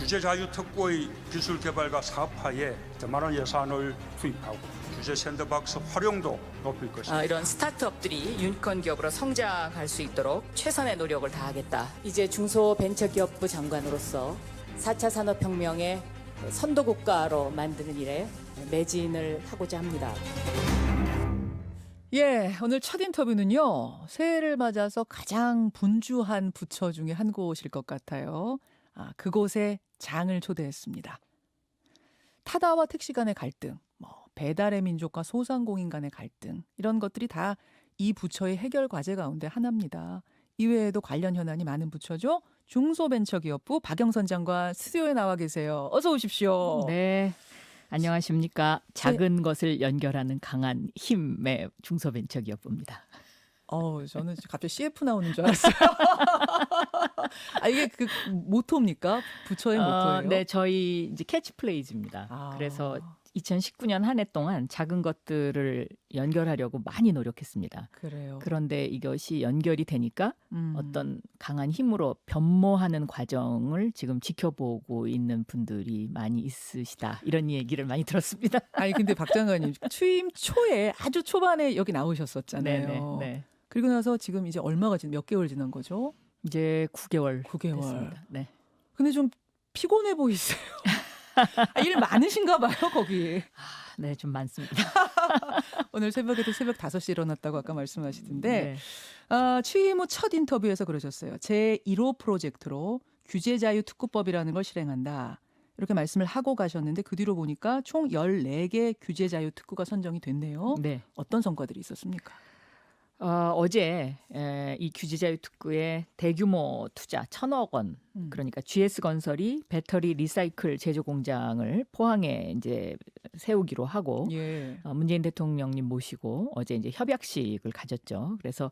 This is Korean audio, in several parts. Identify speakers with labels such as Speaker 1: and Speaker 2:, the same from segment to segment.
Speaker 1: 규제 자유 특구의 기술 개발과 사업화에 많은 예산을 투입하고 규제 샌드박스 활용도 높일 것입니다.
Speaker 2: 이런 스타트업들이 유니콘 기업으로 성장할 수 있도록 최선의 노력을 다하겠다. 이제 중소벤처기업부 장관으로서 4차 산업혁명의 선도국가로 만드는 일에 매진을 하고자 합니다.
Speaker 3: 예, 오늘 첫 인터뷰는요. 새해를 맞아서 가장 분주한 부처 중에 한 곳일 것 같아요. 그곳에 장을 초대했습니다. 타다와 택시 간의 갈등, 배달의 민족과 소상공인 간의 갈등, 이런 것들이 다 이 부처의 해결 과제 가운데 하나입니다. 이외에도 관련 현안이 많은 부처죠. 중소벤처기업부 박영선 장관 스튜디오에 나와 계세요. 어서 오십시오.
Speaker 4: 네. 안녕하십니까. 작은 것을 연결하는 강한 힘의 중소벤처기업부입니다.
Speaker 3: 저는 갑자기 CF 나오는 줄 알았어요. 이게 그 모토입니까? 부처의 모토예요?
Speaker 4: 네, 저희 이제 캐치플레이즈입니다. 그래서 2019년 한 해 동안 작은 것들을 연결하려고 많이 노력했습니다.
Speaker 3: 그래요.
Speaker 4: 그런데 이것이 연결이 되니까 어떤 강한 힘으로 변모하는 과정을 지금 지켜보고 있는 분들이 많이 있으시다. 이런 얘기를 많이 들었습니다.
Speaker 3: 근데 박 장관님 취임 초에 아주 초반에 여기 나오셨었잖아요.
Speaker 4: 네.
Speaker 3: 그리고 나서 지금 이제 몇 개월 지난 거죠?
Speaker 4: 이제 9개월
Speaker 3: 9개월.
Speaker 4: 됐습니다. 네.
Speaker 3: 근데 좀 피곤해 보이세요. 일 많으신가 봐요, 거기.
Speaker 4: 네, 좀 많습니다.
Speaker 3: 오늘 새벽에도 새벽 5시에 일어났다고 아까 말씀하시던데
Speaker 4: 네.
Speaker 3: 취임 후 첫 인터뷰에서 그러셨어요. 제1호 프로젝트로 규제자유특구법이라는 걸 실행한다. 이렇게 말씀을 하고 가셨는데 그 뒤로 보니까 총 14개 규제자유특구가 선정이 됐네요.
Speaker 4: 네.
Speaker 3: 어떤 성과들이 있었습니까?
Speaker 4: 어제 이 규제자유특구의 대규모 투자 1,000억 원, 그러니까 GS건설이 배터리 리사이클 제조 공장을 포항에 이제 세우기로 하고
Speaker 3: 예.
Speaker 4: 문재인 대통령님 모시고 어제 이제 협약식을 가졌죠. 그래서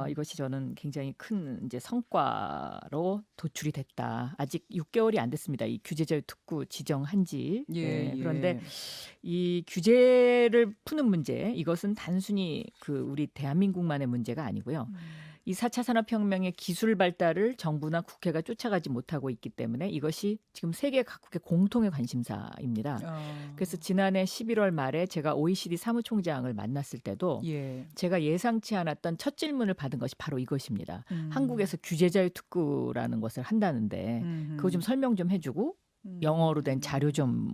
Speaker 4: 이것이 저는 굉장히 큰 이제 성과로 도출이 됐다. 아직 6개월이 안 됐습니다. 이 규제자유특구 지정한지. 그런데 이 규제를 푸는 문제, 이것은 단순히 우리 대한민국만의 문제가 아니고요. 이 4차 산업혁명의 기술 발달을 정부나 국회가 쫓아가지 못하고 있기 때문에 이것이 지금 세계 각국의 공통의 관심사입니다. 그래서 지난해 11월 말에 제가 OECD 사무총장을 만났을 때도 제가 예상치 않았던 첫 질문을 받은 것이 바로 이것입니다. 한국에서 규제자유특구라는 것을 한다는데 그거 좀 설명 좀 해주고 영어로 된 자료 좀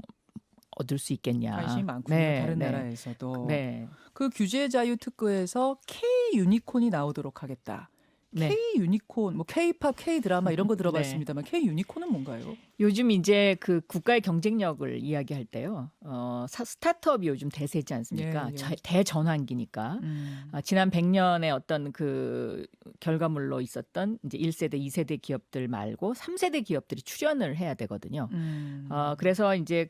Speaker 4: 얻을 수 있겠냐.
Speaker 3: 관심이 많군요. 다른 나라에서도.
Speaker 4: 네.
Speaker 3: 그 규제자유특구에서 K-유니콘이 나오도록 하겠다.
Speaker 4: 네.
Speaker 3: K-유니콘, K-팝, K-드라마 이런 거 들어봤습니다만 K-유니콘은 뭔가요?
Speaker 4: 요즘 이제 국가의 경쟁력을 이야기할 때요. 스타트업이 요즘 대세지 않습니까? 대전환기니까. 지난 100년의 어떤 결과물로 있었던 이제 1세대, 2세대 기업들 말고 3세대 기업들이 출연을 해야 되거든요. 그래서 이제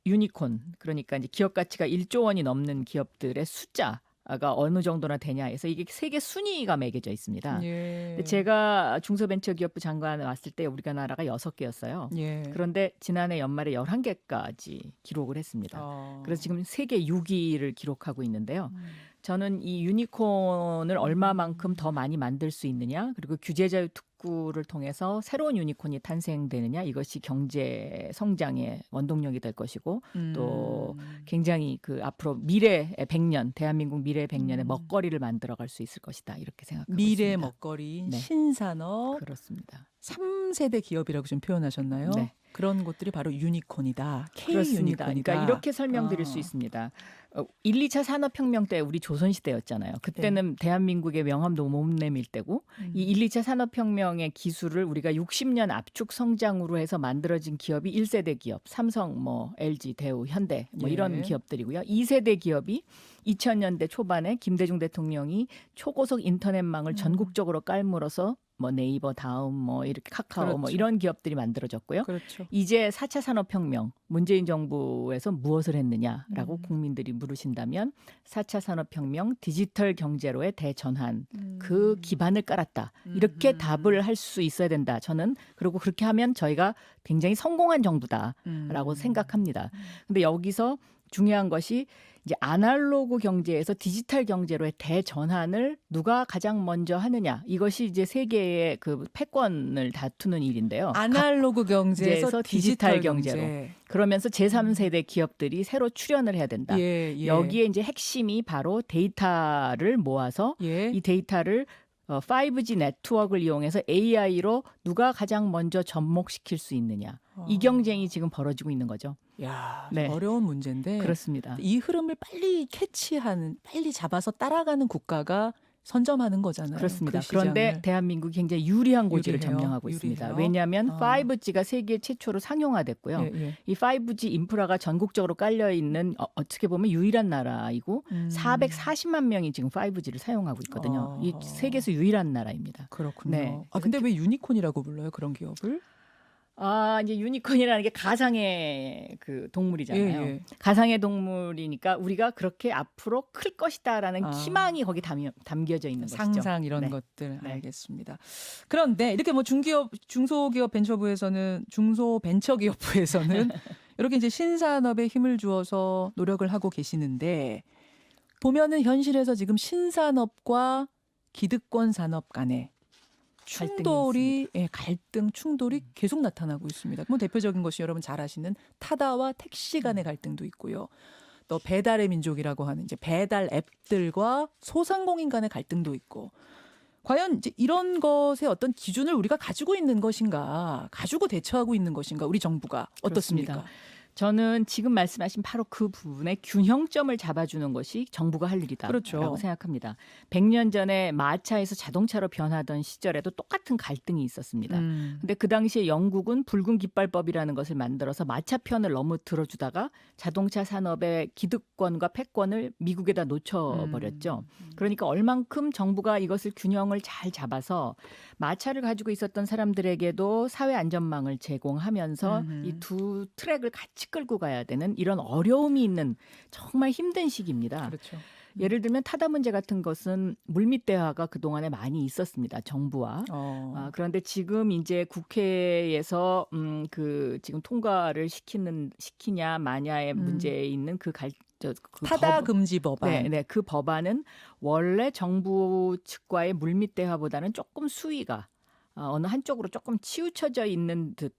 Speaker 4: 유니콘, 그러니까 이제 기업 가치가 1조 원이 넘는 기업들의 숫자가 어느 정도나 되냐 해서 이게 세계 순위가 매겨져 있습니다. 근데 제가 중소벤처기업부 장관 왔을 때 우리가 나라가 6개였어요. 그런데 지난해 연말에 11개까지 기록을 했습니다. 그래서 지금 세계 6위를 기록하고 있는데요. 저는 이 유니콘을 얼마만큼 더 많이 만들 수 있느냐, 그리고 규제자유특구를 통해서 새로운 유니콘이 탄생되느냐, 이것이 경제 성장의 원동력이 될 것이고 또 굉장히 앞으로 미래의 100년, 대한민국 미래의 100년의 먹거리를 만들어갈 수 있을 것이다, 이렇게 생각하고
Speaker 3: 미래
Speaker 4: 있습니다.
Speaker 3: 먹거리,
Speaker 4: 네.
Speaker 3: 신산업,
Speaker 4: 그렇습니다.
Speaker 3: 3세대 기업이라고 좀 표현하셨나요?
Speaker 4: 네.
Speaker 3: 그런 곳들이 바로 유니콘이다.
Speaker 4: 그렇습니다.
Speaker 3: K-유니콘이다.
Speaker 4: 그러니까 이렇게 설명드릴 수 있습니다. 1, 2차 산업혁명 때 우리 조선시대였잖아요. 그때는 대한민국의 명함도 못 내밀 때고 이 1, 2차 산업혁명의 기술을 우리가 60년 압축 성장으로 해서 만들어진 기업이 1세대 기업, 삼성, LG, 대우, 현대 이런 기업들이고요. 2세대 기업이 2000년대 초반에 김대중 대통령이 초고속 인터넷망을 전국적으로 깔물어서 네이버, 다음, 이렇게 카카오,
Speaker 3: 그렇죠.
Speaker 4: 이런 기업들이 만들어졌고요.
Speaker 3: 그렇죠.
Speaker 4: 이제 4차 산업혁명, 문재인 정부에서 무엇을 했느냐라고 국민들이 물으신다면 4차 산업혁명 디지털 경제로의 대전환, 그 기반을 깔았다. 이렇게 답을 할 수 있어야 된다. 저는 그리고 그렇게 하면 저희가 굉장히 성공한 정부다라고 생각합니다. 근데 여기서 중요한 것이 이제 아날로그 경제에서 디지털 경제로의 대전환을 누가 가장 먼저 하느냐. 이것이 이제 세계의 그 패권을 다투는 일인데요.
Speaker 3: 아날로그 경제에서 디지털 경제로.
Speaker 4: 그러면서 제3세대 기업들이 새로 출연을 해야 된다.
Speaker 3: 예.
Speaker 4: 여기에 이제 핵심이 바로 데이터를 모아서
Speaker 3: 예.
Speaker 4: 이 데이터를 5G 네트워크를 이용해서 AI로 누가 가장 먼저 접목시킬 수 있느냐. 이 경쟁이 지금 벌어지고 있는 거죠.
Speaker 3: 야,
Speaker 4: 네.
Speaker 3: 어려운 문제인데
Speaker 4: 그렇습니다.
Speaker 3: 이 흐름을 빨리 캐치하는, 빨리 잡아서 따라가는 국가가 선점하는 거잖아요.
Speaker 4: 그렇습니다.
Speaker 3: 그 시장을.
Speaker 4: 그런데 대한민국이 굉장히 유리한 고지를
Speaker 3: 유리해요?
Speaker 4: 점령하고 있습니다.
Speaker 3: 유리해요?
Speaker 4: 왜냐하면
Speaker 3: 아.
Speaker 4: 5G가 세계 최초로 상용화됐고요.
Speaker 3: 예.
Speaker 4: 이 5G 인프라가 전국적으로 깔려 있는 어떻게 보면 유일한 나라이고 440만 명이 지금 5G를 사용하고 있거든요. 이 세계에서 유일한 나라입니다.
Speaker 3: 그렇군요.
Speaker 4: 네.
Speaker 3: 아, 근데 왜 유니콘이라고 불러요? 그런 기업을?
Speaker 4: 이제 유니콘이라는 게 가상의 그 동물이잖아요.
Speaker 3: 예.
Speaker 4: 가상의 동물이니까 우리가 그렇게 앞으로 클 것이다라는 희망이 거기 담겨져 있는 것이죠.
Speaker 3: 상상 이런
Speaker 4: 네.
Speaker 3: 것들
Speaker 4: 네.
Speaker 3: 알겠습니다. 그런데 이렇게 뭐 중기업, 중소기업 벤처부에서는 중소벤처기업부에서는 이렇게 이제 신산업에 힘을 주어서 노력을 하고 계시는데 보면은 현실에서 지금 신산업과 기득권 산업 간에 충돌이 갈등 충돌이 계속 나타나고 있습니다. 뭐 대표적인 것이 여러분 잘 아시는 타다와 택시 간의 갈등도 있고요. 또 배달의 민족이라고 하는 이제 배달 앱들과 소상공인 간의 갈등도 있고 과연 이제 이런 것의 어떤 기준을 우리가 가지고 있는 것인가, 가지고 대처하고 있는 것인가, 우리 정부가 어떻습니까?
Speaker 4: 그렇습니다. 저는 지금 말씀하신 바로 그 부분에 균형점을 잡아주는 것이 정부가 할 일이다라고
Speaker 3: 그렇죠.
Speaker 4: 생각합니다. 100년 전에 마차에서 자동차로 변하던 시절에도 똑같은 갈등이 있었습니다. 근데 그 당시에 영국은 붉은 깃발법이라는 것을 만들어서 마차편을 너무 들어주다가 자동차 산업의 기득권과 패권을 미국에다 놓쳐버렸죠. 그러니까 얼만큼 정부가 이것을 균형을 잘 잡아서 마차를 가지고 있었던 사람들에게도 사회 안전망을 제공하면서 이 두 트랙을 같이 끌고 가야 되는 이런 어려움이 있는 정말 힘든 시기입니다.
Speaker 3: 그렇죠.
Speaker 4: 예를 들면 타다 문제 같은 것은 물밑 대화가 그동안에 많이 있었습니다. 정부와. 그런데 지금 이제 국회에서 그 지금 통과를 시키냐 마냐의 문제에 있는 그
Speaker 3: 타다 금지 법안.
Speaker 4: 네, 그 법안은 원래 정부 측과의 물밑 대화보다는 조금 수위가 어느 한쪽으로 조금 치우쳐져 있는 듯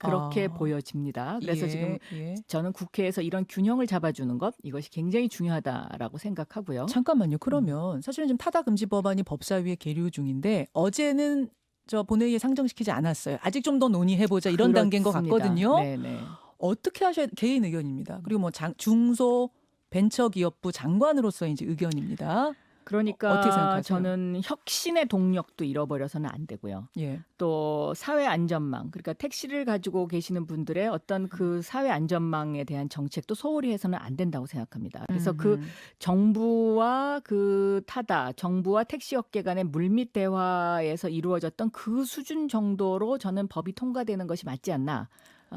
Speaker 4: 그렇게 보여집니다. 그래서 지금 저는 국회에서 이런 균형을 잡아주는 것 이것이 굉장히 중요하다라고 생각하고요.
Speaker 3: 잠깐만요. 그러면 사실은 지금 타다 금지 법안이 법사위에 계류 중인데 어제는 저 본회의에 상정시키지 않았어요. 아직 좀 더 논의해보자 이런 단계인 것 같거든요.
Speaker 4: 네네.
Speaker 3: 어떻게 하셔야 개인 의견입니다. 그리고 뭐 중소 벤처기업부 장관으로서의 이제 의견입니다.
Speaker 4: 그러니까
Speaker 3: 어떻게 생각하세요?
Speaker 4: 저는 혁신의 동력도 잃어버려서는 안 되고요.
Speaker 3: 예.
Speaker 4: 또 사회 안전망, 그러니까 택시를 가지고 계시는 분들의 어떤 그 사회 안전망에 대한 정책도 소홀히 해서는 안 된다고 생각합니다. 그래서 그 정부와 그 타다, 정부와 택시 업계 간의 물밑 대화에서 이루어졌던 그 수준 정도로 저는 법이 통과되는 것이 맞지 않나.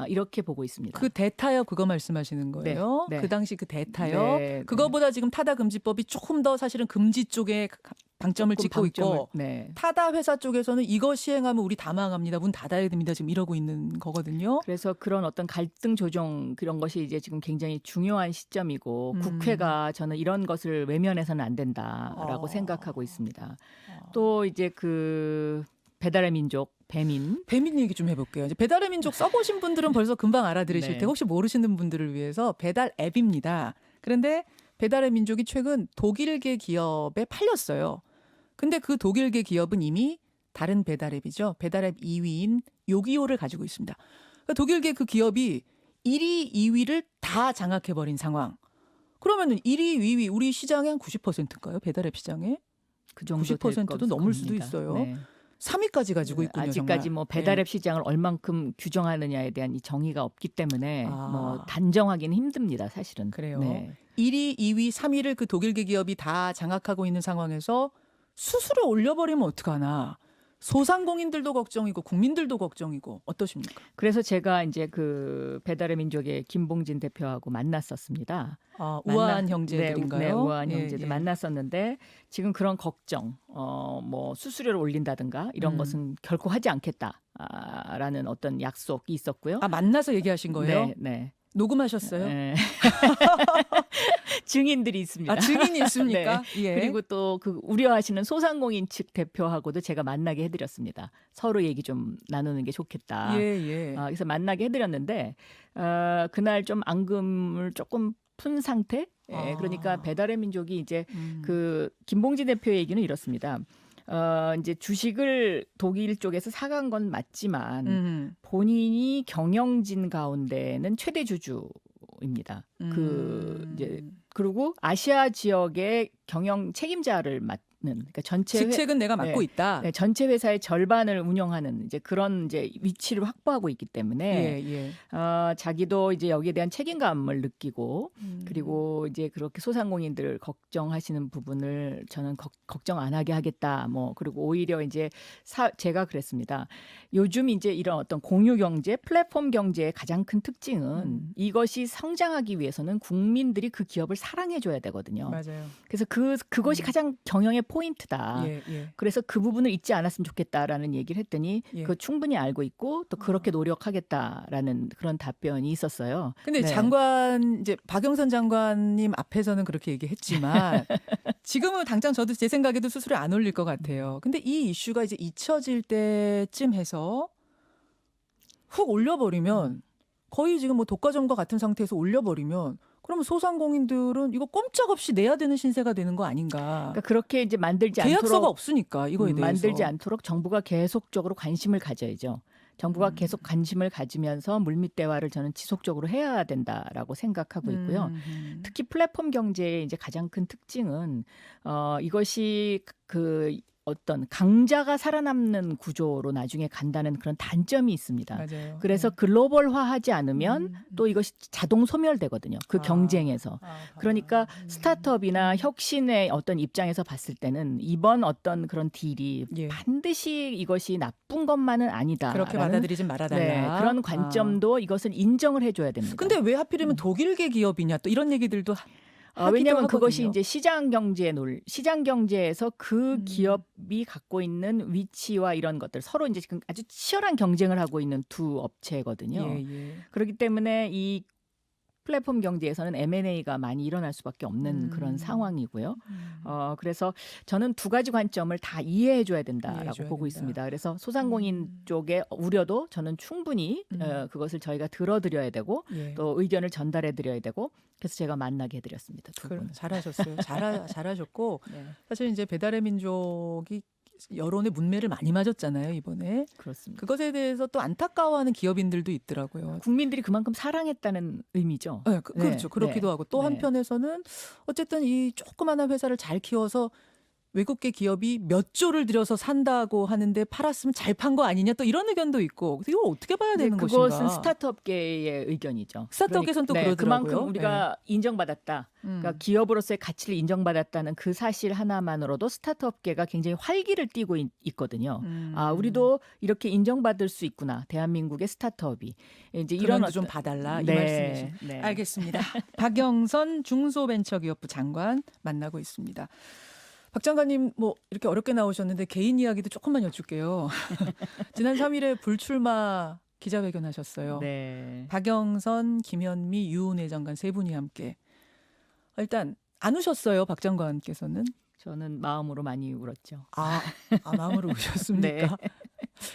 Speaker 4: 이렇게 보고 있습니다.
Speaker 3: 그 대타협 그거 말씀하시는 거예요?
Speaker 4: 네.
Speaker 3: 그 당시 그 대타협.
Speaker 4: 네.
Speaker 3: 그거보다 지금 타다 금지법이 조금 더 사실은 금지 쪽에 방점을 찍고 있고
Speaker 4: 네.
Speaker 3: 타다 회사 쪽에서는 이거 시행하면 우리 다 망합니다. 문 닫아야 됩니다. 지금 이러고 있는 거거든요.
Speaker 4: 그래서 그런 어떤 갈등 조정 그런 것이 이제 지금 굉장히 중요한 시점이고 국회가 저는 이런 것을 외면해서는 안 된다라고 생각하고 있습니다. 또 이제 그 배달의 민족 배민
Speaker 3: 얘기 좀 해볼게요. 이제 배달의 민족 써보신 분들은 벌써 금방 알아들으실
Speaker 4: 네.
Speaker 3: 테고 혹시 모르시는 분들을 위해서 배달 앱입니다. 그런데 배달의 민족이 최근 독일계 기업에 팔렸어요. 근데 그 독일계 기업은 이미 다른 배달 앱이죠. 배달 앱 2위인 요기요를 가지고 있습니다. 그러니까 독일계 그 기업이 1위, 2위를 다 장악해버린 상황. 그러면은 1위, 2위 우리 시장의 한 90%인가요? 배달 앱 시장에?
Speaker 4: 그 정도
Speaker 3: 90%도 넘을 수도 있어요.
Speaker 4: 네.
Speaker 3: 3위까지 가지고 있군요.
Speaker 4: 아직까지
Speaker 3: 정말.
Speaker 4: 뭐 배달앱 시장을 얼만큼 규정하느냐에 대한 이 정의가 없기 때문에 뭐 단정하기는 힘듭니다. 사실은.
Speaker 3: 그래요.
Speaker 4: 네.
Speaker 3: 1위, 2위, 3위를 그 독일계 기업이 다 장악하고 있는 상황에서 수수료 올려버리면 어떡하나. 소상공인들도 걱정이고 국민들도 걱정이고 어떠십니까?
Speaker 4: 그래서 제가 이제 그 배달의 민족의 김봉진 대표하고 만났었습니다.
Speaker 3: 우아한 형제들인가요?
Speaker 4: 네, 우아한
Speaker 3: 예,
Speaker 4: 형제들
Speaker 3: 예.
Speaker 4: 만났었는데 지금 그런 걱정, 뭐 수수료를 올린다든가 이런 것은 결코 하지 않겠다라는 어떤 약속이 있었고요.
Speaker 3: 만나서 얘기하신 거예요?
Speaker 4: 네.
Speaker 3: 녹음하셨어요?
Speaker 4: 네. 증인들이 있습니다.
Speaker 3: 아, 증인이 있습니까?
Speaker 4: 네.
Speaker 3: 예.
Speaker 4: 그리고 또 그 우려하시는 소상공인 측 대표하고도 제가 만나게 해드렸습니다. 서로 얘기 좀 나누는 게 좋겠다.
Speaker 3: 예.
Speaker 4: 그래서 만나게 해드렸는데 그날 좀 앙금을 조금 푼 상태. 예, 그러니까 배달의 민족이 이제 그 김봉지 대표 얘기는 이렇습니다. 이제 주식을 독일 쪽에서 사간 건 맞지만 본인이 경영진 가운데는 최대 주주입니다. 그 이제 그리고 아시아 지역의 경영 책임자를 맡는 그러니까 전체
Speaker 3: 직책은 내가 맡고 있다.
Speaker 4: 네, 전체 회사의 절반을 운영하는 이제 그런 이제 위치를 확보하고 있기 때문에
Speaker 3: 예.
Speaker 4: 자기도 이제 여기에 대한 책임감을 느끼고 그리고 이제 그렇게 소상공인들 걱정하시는 부분을 저는 걱정 안 하게 하겠다. 뭐 그리고 오히려 이제 제가 그랬습니다. 요즘 이제 이런 어떤 공유 경제, 플랫폼 경제의 가장 큰 특징은 이것이 성장하기 위해서는 국민들이 그 기업을 사랑해 줘야 되거든요.
Speaker 3: 맞아요.
Speaker 4: 그래서 그것이 가장 경영의 포인트다.
Speaker 3: 예.
Speaker 4: 그래서 그 부분을 잊지 않았으면 좋겠다라는 얘기를 했더니
Speaker 3: 예.
Speaker 4: 그거 충분히 알고 있고 또 그렇게 노력하겠다라는 그런 답변이 있었어요.
Speaker 3: 근데
Speaker 4: 네.
Speaker 3: 장관 이제 박영선 장관님 앞에서는 그렇게 얘기했지만 지금은 당장 저도 제 생각에도 수술이 안 올릴 것 같아요. 근데 이 이슈가 이제 잊혀질 때쯤 해서 훅 올려버리면 거의 지금 뭐 독과점과 같은 상태에서 올려버리면 그러면 소상공인들은 이거 꼼짝없이 내야 되는 신세가 되는 거 아닌가.
Speaker 4: 그러니까 그렇게 이제 만들지
Speaker 3: 계약서가
Speaker 4: 않도록
Speaker 3: 없으니까 이거에 대해서.
Speaker 4: 만들지 않도록 정부가 계속적으로 관심을 가져야죠. 정부가 계속 관심을 가지면서 물밑 대화를 저는 지속적으로 해야 된다라고 생각하고 있고요. 특히 플랫폼 경제의 이제 가장 큰 특징은 이것이 그 어떤 강자가 살아남는 구조로 나중에 간다는 그런 단점이 있습니다.
Speaker 3: 맞아요.
Speaker 4: 그래서 글로벌화하지 않으면 또 이것이 자동 소멸되거든요. 그 경쟁에서. 그러니까 스타트업이나 혁신의 어떤 입장에서 봤을 때는 이번 어떤 그런 딜이
Speaker 3: 예.
Speaker 4: 반드시 이것이 나쁜 것만은 아니다.
Speaker 3: 그렇게 받아들이지 말아달라.
Speaker 4: 네, 그런 관점도 이것을 인정을 해줘야 됩니다.
Speaker 3: 근데 왜 하필이면 독일계 기업이냐 또 이런 얘기들도
Speaker 4: 왜냐하면
Speaker 3: 하기도
Speaker 4: 그것이
Speaker 3: 하거든요.
Speaker 4: 이제 시장 경제에서 그 기업이 갖고 있는 위치와 이런 것들 서로 이제 지금 아주 치열한 경쟁을 하고 있는 두 업체거든요.
Speaker 3: 예.
Speaker 4: 그렇기 때문에 이 플랫폼 경제에서는 M&A가 많이 일어날 수밖에 없는 그런 상황이고요. 그래서 저는 두 가지 관점을 다 이해해줘야 된다라고
Speaker 3: 이해해줘야
Speaker 4: 보고
Speaker 3: 된다.
Speaker 4: 있습니다. 그래서 소상공인 쪽의 우려도 저는 충분히 그것을 저희가 들어드려야 되고
Speaker 3: 예.
Speaker 4: 또 의견을 전달해드려야 되고 그래서 제가 만나게 해드렸습니다. 두 분.
Speaker 3: 잘하셨어요. 잘하셨고
Speaker 4: 네,
Speaker 3: 사실 이제 배달의 민족이 여론의 문매를 많이 맞았잖아요 이번에.
Speaker 4: 그렇습니다.
Speaker 3: 그것에 대해서 또 안타까워하는 기업인들도 있더라고요.
Speaker 4: 국민들이 그만큼 사랑했다는 의미죠.
Speaker 3: 네, 그렇죠. 그렇기도
Speaker 4: 네.
Speaker 3: 하고 또
Speaker 4: 네.
Speaker 3: 한편에서는 어쨌든 이 조그마한 회사를 잘 키워서 외국계 기업이 몇 조를 들여서 산다고 하는데 팔았으면 잘 판 거 아니냐 또 이런 의견도 있고 이걸 어떻게 봐야 되는
Speaker 4: 그것은
Speaker 3: 것인가.
Speaker 4: 스타트업계의 의견이죠.
Speaker 3: 스타트업계에서는 또 그러더라고요.
Speaker 4: 그만큼 우리가 인정받았다. 그러니까 기업으로서의 가치를 인정받았다는 그 사실 하나만으로도 스타트업계가 굉장히 활기를 띠고 있거든요. 우리도 이렇게 인정받을 수 있구나. 대한민국의 스타트업이 이제 이런
Speaker 3: 그런 좀 봐달라 이
Speaker 4: 네,
Speaker 3: 말씀이신.
Speaker 4: 네.
Speaker 3: 알겠습니다. 박영선 중소벤처기업부 장관 만나고 있습니다. 박 장관님 뭐 이렇게 어렵게 나오셨는데 개인 이야기도 조금만 여쭐게요. 지난 3일에 불출마 기자회견 하셨어요.
Speaker 4: 네.
Speaker 3: 박영선, 김현미, 유은혜 장관 세 분이 함께. 일단 안 우셨어요, 박 장관께서는?
Speaker 4: 저는 마음으로 많이 울었죠.
Speaker 3: 마음으로 우셨습니까?
Speaker 4: 네.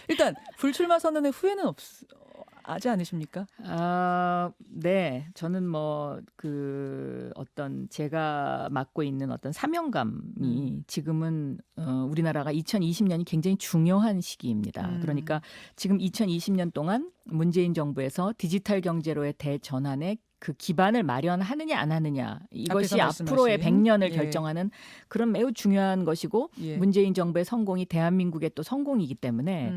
Speaker 3: 일단 불출마 선언의 후회는 하지 않으십니까?
Speaker 4: 네. 저는 뭐 그 어떤 제가 맡고 있는 어떤 사명감이 지금은 우리나라가 2020년이 굉장히 중요한 시기입니다. 그러니까 지금 2020년 동안 문재인 정부에서 디지털 경제로의 대전환에 그 기반을 마련하느냐 안 하느냐 이것이
Speaker 3: 앞에서
Speaker 4: 앞으로의
Speaker 3: 말씀하신.
Speaker 4: 100년을
Speaker 3: 예.
Speaker 4: 결정하는 그런 매우 중요한 것이고
Speaker 3: 예.
Speaker 4: 문재인 정부의 성공이 대한민국의 또 성공이기 때문에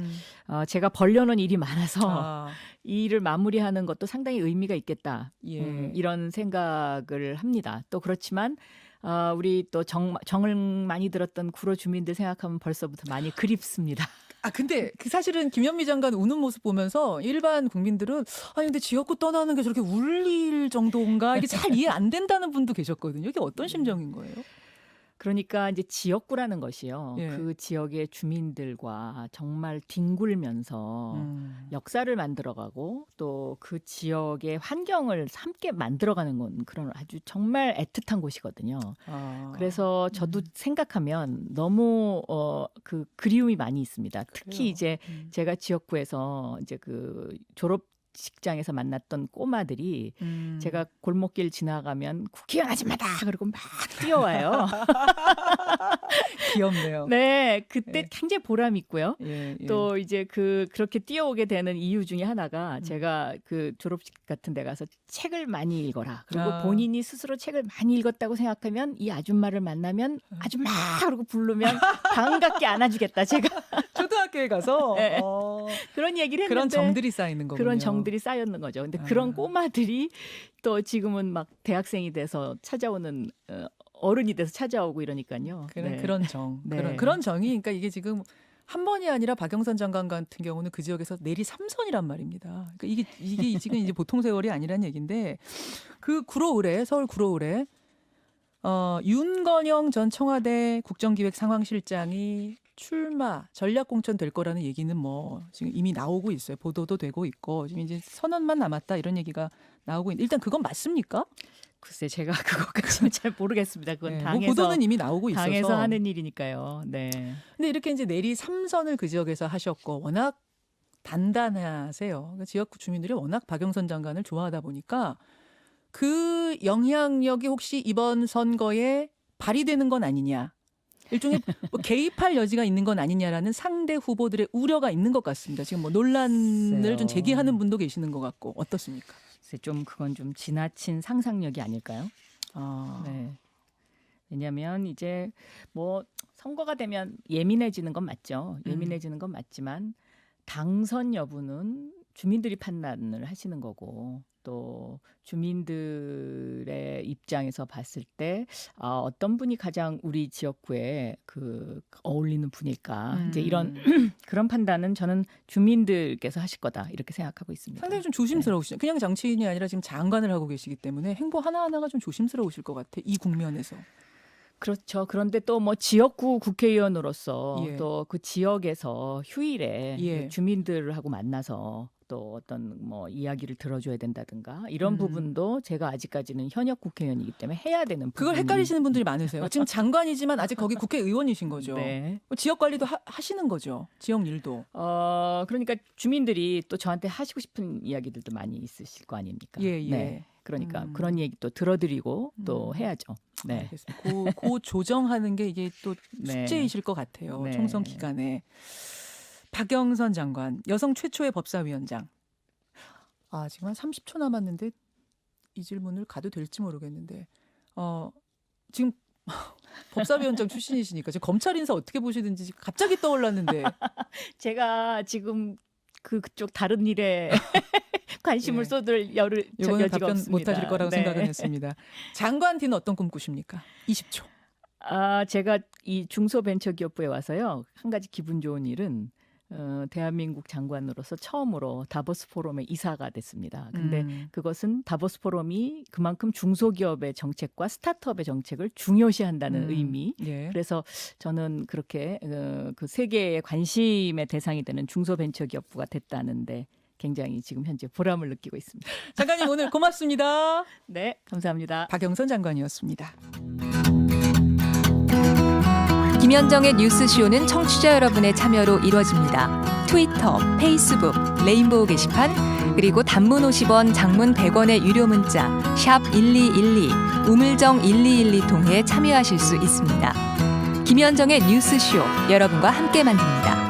Speaker 4: 제가 벌려놓은 일이 많아서 이 일을 마무리하는 것도 상당히 의미가 있겠다.
Speaker 3: 예.
Speaker 4: 이런 생각을 합니다. 또 그렇지만 우리 또 정을 많이 들었던 구로 주민들 생각하면 벌써부터 많이 그립습니다.
Speaker 3: 근데 그 사실은 김현미 장관 우는 모습 보면서 일반 국민들은 근데 지역구 떠나는 게 저렇게 울릴 정도인가 이게 잘 이해 안 된다는 분도 계셨거든요. 이게 어떤 심정인 거예요?
Speaker 4: 그러니까 이제 지역구라는 것이요.
Speaker 3: 예.
Speaker 4: 그 지역의 주민들과 정말 뒹굴면서 역사를 만들어가고 또 그 지역의 환경을 함께 만들어가는 건 그런 아주 정말 애틋한 곳이거든요. 그래서 저도 생각하면 너무 그 그리움이 많이 있습니다. 특히
Speaker 3: 그래요.
Speaker 4: 이제 제가 지역구에서 이제 그 졸업식장에서 만났던 꼬마들이 제가 골목길 지나가면 국회의원 아줌마다 그리고 막 뛰어와요.
Speaker 3: 귀엽네요.
Speaker 4: 네, 그때
Speaker 3: 예.
Speaker 4: 굉장히 보람 있고요.
Speaker 3: 예, 예.
Speaker 4: 또 이제 그렇게 뛰어오게 되는 이유 중에 하나가 제가 그 졸업식 같은 데 가서 책을 많이 읽어라. 그리고
Speaker 3: 아.
Speaker 4: 본인이 스스로 책을 많이 읽었다고 생각하면 이 아줌마를 만나면 아줌마 그러고 부르면 반갑게 안아주겠다. 제가
Speaker 3: 초등학교에 가서
Speaker 4: 네. 그런 얘기를 했는데
Speaker 3: 그런 정들이 쌓이는 거군요.
Speaker 4: 그런 정들이 쌓였는 거죠. 근데 그런 꼬마들이 또 지금은 막 대학생이 돼서 찾아오는 어른이 돼서 찾아오고 이러니까요. 네.
Speaker 3: 그런 정.
Speaker 4: 네.
Speaker 3: 그런 정이 그러니까 이게 지금 한 번이 아니라 박영선 장관 같은 경우는 그 지역에서 내리 3선이란 말입니다. 그러니까 이게 지금 이제 보통 세월이 아니란 얘기인데 그 구로을에 서울 구로을에 윤건영 전 청와대 국정기획상황실장이 출마 전략공천 될 거라는 얘기는 뭐 지금 이미 나오고 있어요. 보도도 되고 있고 지금 이제 선언만 남았다 이런 얘기가 나오고 있는데 일단 그건 맞습니까?
Speaker 4: 글쎄 제가 그것까지는 잘 모르겠습니다. 그건
Speaker 3: 네,
Speaker 4: 당에서
Speaker 3: 뭐 보도는 이미 나오고 있어서.
Speaker 4: 당에서 하는 일이니까요. 네.
Speaker 3: 근데 이렇게 이제 내리 3선을 그 지역에서 하셨고 워낙 단단하세요. 그 지역 주민들이 워낙 박영선 장관을 좋아하다 보니까 그 영향력이 혹시 이번 선거에 발휘되는 건 아니냐. 일종의 뭐 개입할 여지가 있는 건 아니냐라는 상대 후보들의 우려가 있는 것 같습니다. 지금 뭐 논란을
Speaker 4: 글쎄요.
Speaker 3: 좀 제기하는 분도 계시는 것 같고 어떻습니까?
Speaker 4: 글쎄 좀 그건 좀 지나친 상상력이 아닐까요?
Speaker 3: 아,
Speaker 4: 네. 왜냐하면 이제 뭐 선거가 되면 예민해지는 건 맞죠. 예민해지는 건 맞지만 당선 여부는 주민들이 판단을 하시는 거고 또 주민들의 입장에서 봤을 때 어떤 분이 가장 우리 지역구에 그 어울리는 분일까 이제 이런 그런 판단은 저는 주민들께서 하실 거다 이렇게 생각하고 있습니다.
Speaker 3: 상당히 좀 조심스러우시죠. 그냥 정치인이 아니라 지금 장관을 하고 계시기 때문에 행보 하나하나가 좀 조심스러우실 것 같아. 이 국면에서.
Speaker 4: 그렇죠. 그런데 또 뭐 지역구 국회의원으로서
Speaker 3: 예.
Speaker 4: 또 그 지역에서 휴일에
Speaker 3: 예.
Speaker 4: 그 주민들하고 만나서 또 어떤 뭐 이야기를 들어줘야 된다든가 이런 부분도 제가 아직까지는 현역 국회의원이기 때문에 해야 되는
Speaker 3: 그걸
Speaker 4: 부분이-
Speaker 3: 헷갈리시는 분들이 많으세요. 지금 장관이지만 아직 거기 국회의원이신 거죠.
Speaker 4: 네.
Speaker 3: 지역 관리도 하시는 거죠. 지역 일도.
Speaker 4: 그러니까 주민들이 또 저한테 하시고 싶은 이야기들도 많이 있으실 거 아닙니까?
Speaker 3: 예, 예.
Speaker 4: 네. 그러니까 그런 얘기 또 들어드리고 또 해야죠. 네.
Speaker 3: 알겠습니다. 그 조정하는 게 이게 또
Speaker 4: 네.
Speaker 3: 숙제이실 것 같아요.
Speaker 4: 네.
Speaker 3: 총선 기간에. 박영선 장관, 여성 최초의 법사위원장. 지금 한 30초 남았는데 이 질문을 가도 될지 모르겠는데 지금 법사위원장 출신이시니까 지금 검찰 인사 어떻게 보시든지 갑자기 떠올랐는데
Speaker 4: 제가 지금 그쪽 다른 일에 관심을
Speaker 3: 예.
Speaker 4: 쏟을
Speaker 3: 이거는
Speaker 4: 여지가
Speaker 3: 답변
Speaker 4: 없습니다.
Speaker 3: 못하실 거라고
Speaker 4: 네.
Speaker 3: 생각은 했습니다. 장관 뒤는 어떤 꿈 꾸십니까? 20초.
Speaker 4: 제가 이 중소벤처기업부에 와서요. 한 가지 기분 좋은 일은 대한민국 장관으로서 처음으로 다보스 포럼의 이사가 됐습니다. 근데 그것은 다보스 포럼이 그만큼 중소기업의 정책과 스타트업의 정책을 중요시한다는 의미.
Speaker 3: 예.
Speaker 4: 그래서 저는 그렇게 그 세계의 관심의 대상이 되는 중소벤처기업부가 됐다는데 굉장히 지금 현재 보람을 느끼고 있습니다.
Speaker 3: 장관님 오늘 고맙습니다.
Speaker 4: 네, 감사합니다.
Speaker 3: 박영선 장관이었습니다.
Speaker 5: 김현정의 뉴스쇼는 청취자 여러분의 참여로 이루어집니다. 트위터, 페이스북, 레인보우 게시판, 그리고 단문 50원, 장문 100원의 유료 문자 샵 1212, 우물정 1212 통해 참여하실 수 있습니다. 김현정의 뉴스쇼, 여러분과 함께 만듭니다.